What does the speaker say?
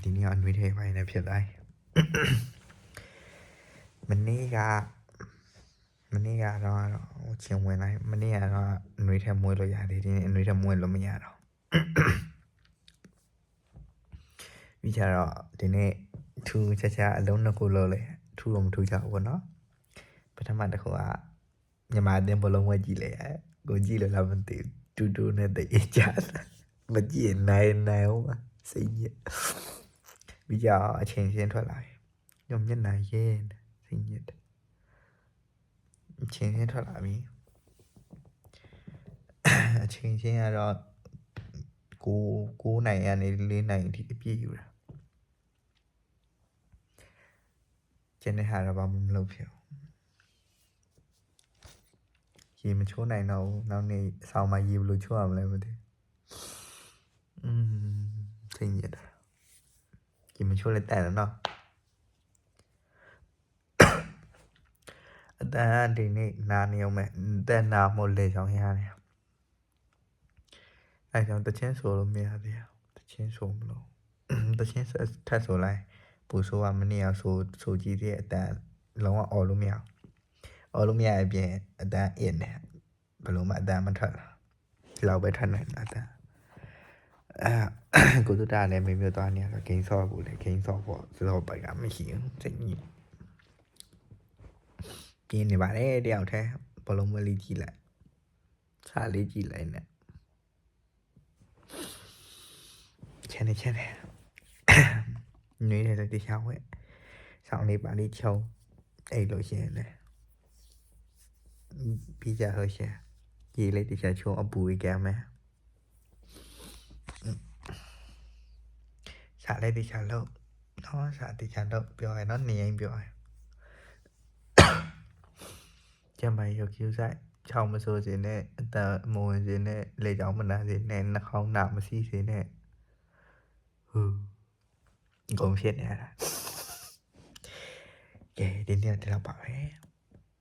ဒီနေ့အနှွေးထဲပိုင်းနဲ့ဖြစ်တိုင်းမနေ့ကတော့ချင်းဝင်လိုက်မနေ့ကတော့အနှွေးထဲမွေးလို့ရတယ်ဒီနေ့အနှွေးထဲမွေးလို့မရတော့ပြီးကြတော့ဒီနေ့ထူးခြားအလုံးနှစ်ခုလို့လေထူးတော့မထူးကြဘူးပေါ့နော်ပထမတစ်ခုကမြန်မာအသင်းဘလုံးဝဲကြည့်လေကိုကြည့်လို့လားမသိဘူးတူနဲ့တေးကြမကြည့်နိုင်အောင်စိတ်ညစ်ပြီးကြအချိန်ချင်းထွက်လာပြီညမျက်နှာရဲစိတ်ညစ်အချိန်ချင်းထွက်လာပြီအချိန်ချင်းကတော့9နိုင်ကနေ4နိုင်အထိအပြည့်ယူတာကျန်တဲ့ဟာတော့ဘာမှမလုပ်ဖြစ်ဘူးရေမချိုးနိုင်တော့ဘူးနောက်နေ့အဆောင်မှာရေဘယ်လိုချိုးရမလဲမသိစိတ်ညစ်တာရေမချိုးလိုက်တဲ့နော်အတန်းဒီနေ့နာနေအောင်မဲ့တဲ့နာမို့လေချောင်းရတယ်အဲကြောင့်တချင်းဆိုလို့မရသေးဘူးတချင်းဆိုမလို့တချင်းထပ်ဆိုလိုက်ပူဆိုးကမနေ့ကဆိုကြည့်တဲ့အတန်းလုံးဝအော်လို့မရအပြင်အတန်းအင်းတယ်ဘယ်လိုမှအတန်းမထွက်လာဒီလောက်ပဲထွက်နိုင်တာအတန်းကိုတူတာလည်းမေမျိုးသွားနေရတော့ဂိမ်းဆော့ဘူးလေဂိမ်းဆော့ပေါ့ဆိုတော့ပိုက်ကမရှိဘူးစိတ်ညစ်ပြင်းနေပါတယ်တယောက်တည်းဘလုံးမလေးကြည့်လိုက်စားလေးကြည့်လိုက်နဲ့ချန်နေနေတယ်တခြားဝဲဆောင်းလေးပါလေးချုံအဲ့လိုရှင်လေပြီးကြလို့ရှင်ရေလေးတခြားချုံအပူကြီးကမယ်စားလေးတခြားလို့နော်စားတခြားတော့ပြောရနော်နေရင်ပြောရကျမရုပ်ကျူးဆိုင်ချောင်းမဆိုးစင်းနဲ့အတမဝင်စင်းနဲ့လေကြောင်မနာစင်းနဲ့နှာခေါင်းနာမစီးစင်းနဲ့ကုန်ဖြစ်နေရတာကဲဒီနေ့တော့ပါပဲ